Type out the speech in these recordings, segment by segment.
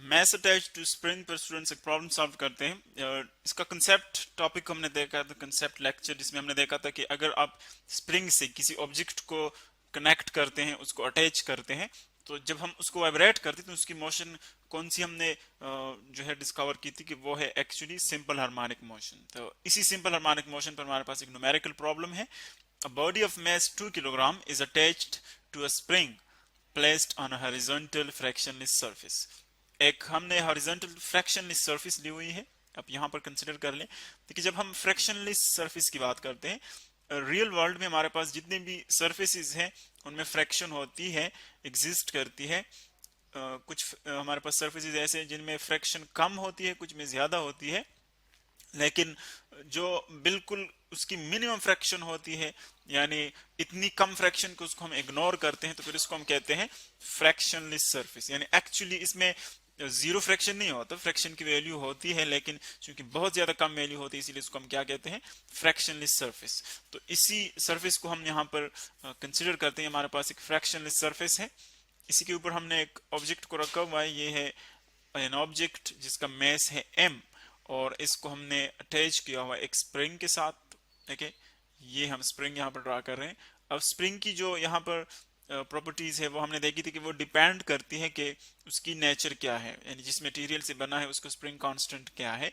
Mess attach to spring पर students एक problem solve करते हैं। इसका कंसेप्ट टॉपिक हमने देखा था, कंसेप्ट लेक्चर, जिसमें हमने देखा था कि अगर आप स्प्रिंग से किसी ऑब्जेक्ट को कनेक्ट करते हैं, उसको अटैच करते हैं, तो जब हम उसको वाइब्रेट करते हैं तो उसकी मोशन कौन सी हमने जो है डिस्कवर की थी कि वो है एक्चुअली सिंपल हार्मोनिक मोशन। तो इसी सिंपल हार्मोनिक मोशन पर हमारे पास एक न्यूमेरिकल प्रॉब्लम है। A body of mass 2 kilogram is attached to a spring placed on a horizontal fractionless surface। एक हमने हॉरिजॉन्टल फ्रैक्शनलेस सरफेस ली हुई है। अब यहाँ पर कंसिडर कर लें, देखिए जब हम फ्रैक्शनलेस सरफेस की बात करते हैं, रियल वर्ल्ड में हमारे पास जितने भी सरफेसेस हैं उनमें फ्रैक्शन होती है, एग्जिस्ट करती है। कुछ हमारे पास सरफेसेस ऐसे हैं जिनमें फ्रैक्शन कम होती है, कुछ में ज्यादा होती है, लेकिन जो बिल्कुल उसकी मिनिमम फ्रैक्शन होती है, यानी इतनी कम फ्रैक्शन को उसको हम इग्नोर करते हैं, तो फिर इसको हम कहते हैं फ्रैक्शनलेस सरफेस। यानी एक्चुअली इसमें जीरो फ्रैक्शन नहीं होता, फ्रैक्शन की वैल्यू होती है, लेकिन चूंकि बहुत ज्यादा कम वैल्यू होती है इसीलिए इसको हम क्या कहते हैं, फ्रैक्शनलेस सरफेस। तो इसी सरफेस को हम यहाँ पर कंसिडर करते हैं। हमारे पास एक फ्रैक्शनलेस सरफेस है, इसी के ऊपर हमने एक ऑब्जेक्ट को रखा हुआ है। ये है एन ऑब्जेक्ट जिसका मैस है m, और इसको हमने अटैच किया हुआ एक स्प्रिंग के साथ। देखिए ये हम स्प्रिंग यहाँ पर ड्रा कर रहे हैं। अब स्प्रिंग की जो यहाँ पर प्रॉपर्टीज है वो हमने देखी थी कि वो डिपेंड करती है कि उसकी नेचर क्या है, यानी जिस मटेरियल से बना है उसको स्प्रिंग कांस्टेंट क्या है।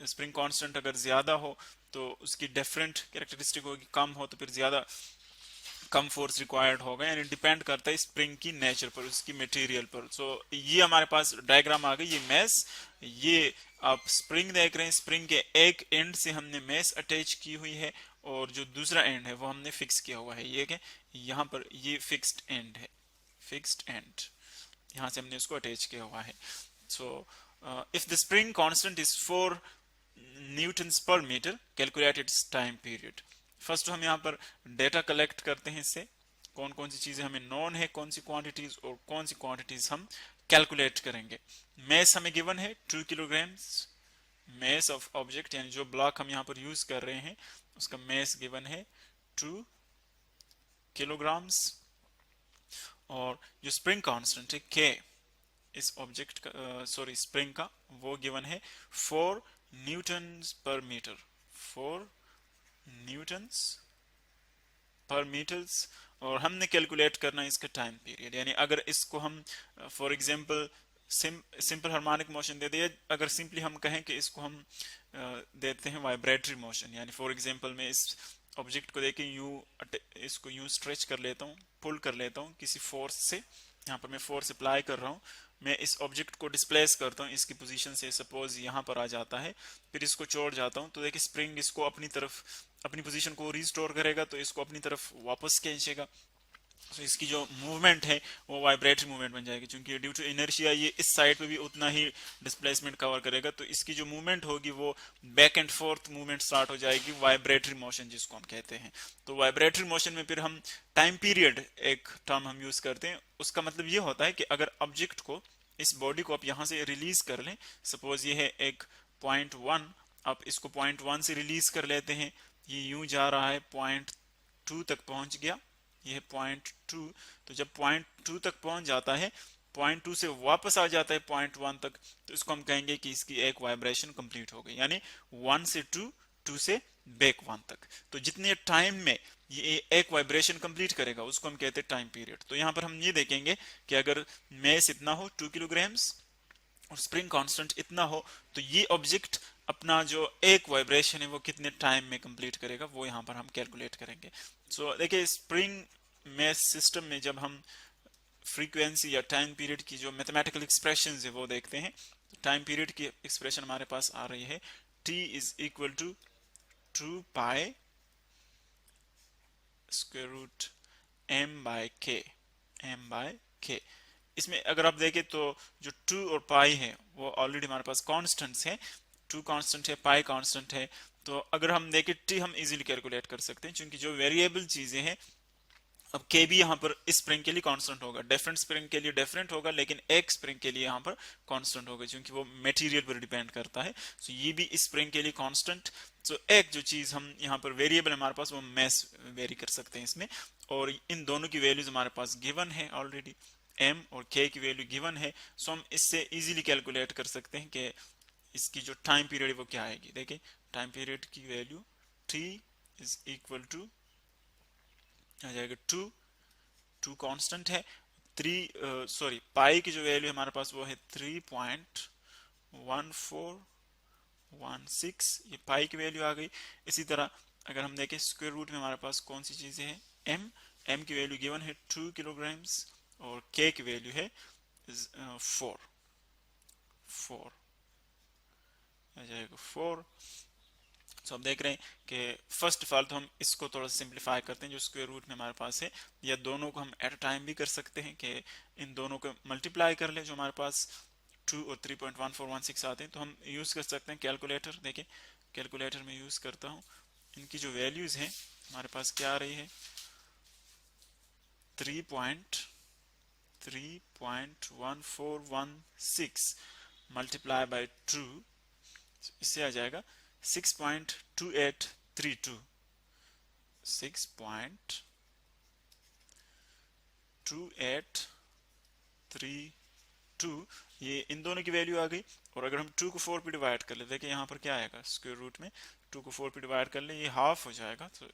स्प्रिंग कांस्टेंट अगर ज्यादा हो तो उसकी डिफरेंट कैरेक्टरिस्टिक होगी, कम हो तो फिर ज्यादा कम फोर्स रिक्वायर्ड होगा, यानी डिपेंड करता है स्प्रिंग की नेचर पर, उसकी मटेरियल पर। सो ये हमारे पास डायग्राम आ गई। ये मैस, ये आप स्प्रिंग देख रहे हैं, स्प्रिंग के एक एंड से हमने मैस अटैच की हुई है और जो दूसरा एंड है वो हमने फिक्स किया हुआ है। ये क्या, यहाँ पर ये फिक्स्ड एंड है, फिक्स्ड एंड, यहाँ से हमने उसको अटैच किया हुआ है। So if the spring constant is 4 newtons per metre, calculate its time period. First हम यहाँ पर डेटा कलेक्ट करते हैं, इससे कौन कौन सी चीजें हमें नॉन है, कौन सी क्वांटिटीज और कौन सी क्वांटिटीज हम कैलकुलेट करेंगे। मैस हमें गिवन है 2 किलोग्राम्स, मैस ऑफ ऑब्जेक्ट, यानी जो ब्लॉक हम यहाँ पर यूज कर रहे हैं उसका मैस गिवन है 2 किलोग्राम्स, और जो स्प्रिंग कांस्टेंट है के इस ऑब्जेक्ट का, सॉरी स्प्रिंग का, वो गिवन है 4 न्यूटन्स पर मीटर, 4 न्यूटन्स पर मीटर्स। और हमने कैलकुलेट करना है इसका टाइम पीरियड, यानी अगर इसको हम for example simple harmonic motion दे दिए, अगर सिंपली हम कहें कि इसको हम देते हैं वाइब्रेटरी मोशन, यानी फॉर एग्जांपल मैं इस ऑब्जेक्ट को देके यूं इसको यूं स्ट्रेच कर लेता हूँ, पुल कर लेता हूँ किसी फोर्स से, यहाँ पर मैं फोर्स अप्लाई कर रहा हूँ, मैं इस ऑब्जेक्ट को डिस्प्लेस करता हूँ इसकी पोजीशन से, सपोज यहाँ पर आ जाता है, फिर इसको छोड़ जाता हूँ, तो देखिए स्प्रिंग इसको अपनी तरफ, अपनी पोजीशन को रिस्टोर करेगा, तो इसको अपनी तरफ वापस खींचेगा। तो इसकी जो मूवमेंट है वो वाइब्रेटरी मूवमेंट बन जाएगी, क्योंकि ड्यू टू इनर्शिया ये इस साइड पे भी उतना ही डिस्प्लेसमेंट कवर करेगा, तो इसकी जो मूवमेंट होगी वो back and fourth movement start हो जाएगी, वाइब्रेटरी मोशन जिसको हम कहते हैं। तो वाइब्रेटरी मोशन में फिर हम टाइम पीरियड एक टर्म हम यूज करते हैं। उसका मतलब ये होता है कि अगर ऑब्जेक्ट को, इस बॉडी को आप यहाँ से रिलीज कर लें, सपोज ये है एक .1, आप इसको .1 से रिलीज कर लेते हैं, ये यूं जा रहा है .2 तक पहुंच गया, ये है .2, तो जब .2 तक पहुंच जाता है, .2 से वापस आ जाता है .1 तक, तो इसको हम कहेंगे कि इसकी एक वाइब्रेशन कंप्लीट हो गई, यानी 1 से 2, 2 से बैक 1 तक। तो जितने टाइम में ये एक वाइब्रेशन कंप्लीट करेगा उसको हम कहते हैं टाइम पीरियड। तो यहाँ पर हम ये देखेंगे कि अगर मैस इतना हो 2 किलोग्राम्स और स्प्रिंग कांस्टेंट इतना हो, तो ये ऑब्जेक्ट अपना जो एक वाइब्रेशन है वो कितने टाइम में कंप्लीट करेगा, वो यहाँ पर हम कैलकुलेट करेंगे। सो देखिए स्प्रिंग मैस सिस्टम में जब हम फ्रीक्वेंसी या टाइम पीरियड की जो मैथमेटिकल एक्सप्रेशन है वो देखते हैं, टाइम पीरियड की एक्सप्रेशन हमारे पास आ रही है t is equal to 2 pi square root m/k। इसमें अगर आप देखें तो जो 2 और पाई है वो ऑलरेडी हमारे पास कॉन्स्टेंट्स है, 2 कांस्टेंट है, पाई कांस्टेंट है। तो अगर हम देखें टी हम इजीली कैलकुलेट कर सकते हैं, क्योंकि जो वेरिएबल चीजें हैं, अब के भी यहाँ पर इस स्प्रिंग के लिए कांस्टेंट होगा, डिफरेंट स्प्रिंग के लिए डिफरेंट होगा, लेकिन एक स्प्रिंग के लिए यहाँ पर कांस्टेंट होगा, क्योंकि वो मटेरियल पर डिपेंड करता है। सो ये भी इस स्प्रिंग के लिए कांस्टेंट। सो एक जो चीज हम यहाँ पर वेरिएबल हमारे पास, वो मैस वेरी कर सकते हैं इसमें, और इन दोनों की वैल्यूज हमारे पास गिवन है ऑलरेडी। एम और के की वैल्यू गिवन है, सो हम इससे इजीली कैलकुलेट कर सकते हैं कि इसकी जो टाइम पीरियड है वो क्या आएगी। देखिए टाइम पीरियड की value t is equal to आ जाएगा टू कांस्टेंट है, पाई की जो वैल्यू हमारे पास वो है 3.1416, ये पाई की वैल्यू आ गई। इसी तरह अगर हम देखें स्क्वायर रूट में हमारे पास कौन सी चीजें हैं, एम की वैल्यू गिवन है 2 किलोग्राम्स और के की वैल्यू है 4 आ जाएगा 4। तो हम देख रहे हैं कि फर्स्ट ऑफ ऑल तो हम इसको थोड़ा सिंप्लीफाई करते हैं जो स्क्वायर रूट में हमारे पास है, या दोनों को हम एट अ टाइम भी कर सकते हैं कि इन दोनों को मल्टीप्लाई कर ले जो हमारे पास 2 और 3.1416 आते हैं। तो हम यूज कर सकते हैं कैलकुलेटर। देखिए कैलकुलेटर में यूज करता हूँ, इनकी जो वैल्यूज हैं हमारे पास क्या आ रही है 3.1416 मल्टीप्लाई बाय 2, इससे आ जाएगा 6.2832 6.2832, ये इन दोनों की वैल्यू आ गई। और अगर हम 2 को 4 पे डिवाइड कर ले, देखिए यहाँ पर क्या आएगा स्क्वायर रूट में 2 को 4 पे डिवाइड कर ले, ये हाफ हो जाएगा, तो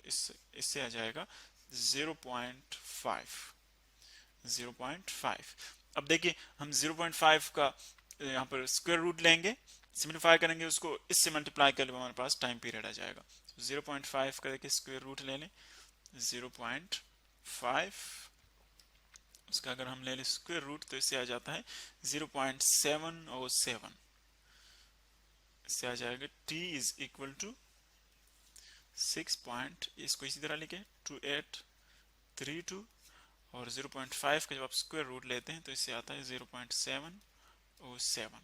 इससे आ जाएगा 0.5। अब देखिए हम 0.5 का यहाँ पर स्क्वायर रूट लेंगे, सिंप्लीफाई करेंगे उसको, इससे मल्टीप्लाई कर ले हमारे पास टाइम पीरियड आ जाएगा। 0.5 करके स्क्वायर रूट ले लें 0.5, उसका अगर हम ले लें स्क्वायर रूट तो इससे आ जाता है 0.707, इससे आ जाएगा t इज इक्वल टू 6 इसको इसी तरह लिखे 2832 और 0.5 का जब आप स्क्वायर रूट लेते हैं तो इससे आता है 0.707।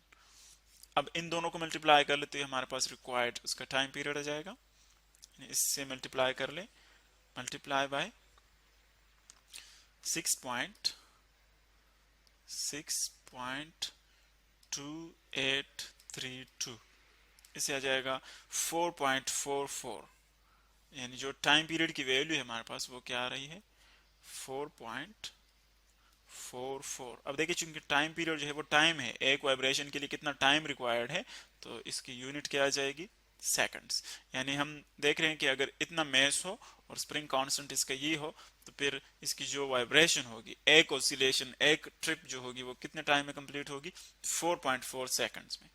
अब इन दोनों को मल्टीप्लाई कर लेते हैं, हमारे पास रिक्वायर्ड उसका टाइम पीरियड आ जाएगा, इससे मल्टीप्लाई कर ले, मल्टीप्लाई बाय 6.2832, इससे आ जाएगा 4.44, यानी जो टाइम पीरियड की वैल्यू है हमारे पास वो क्या आ रही है 4.44। अब देखिए चूंकि टाइम पीरियड जो है वो टाइम है, एक वाइब्रेशन के लिए कितना टाइम रिक्वायर्ड है, तो इसकी यूनिट क्या आ जाएगी सेकंड्स। यानी हम देख रहे हैं कि अगर इतना मैस हो और स्प्रिंग कांस्टेंट इसका ये हो, तो फिर इसकी जो वाइब्रेशन होगी, एक ऑसिलेशन, एक ट्रिप जो होगी वो कितने टाइम में कंप्लीट होगी 4.4 सेकंड्स में।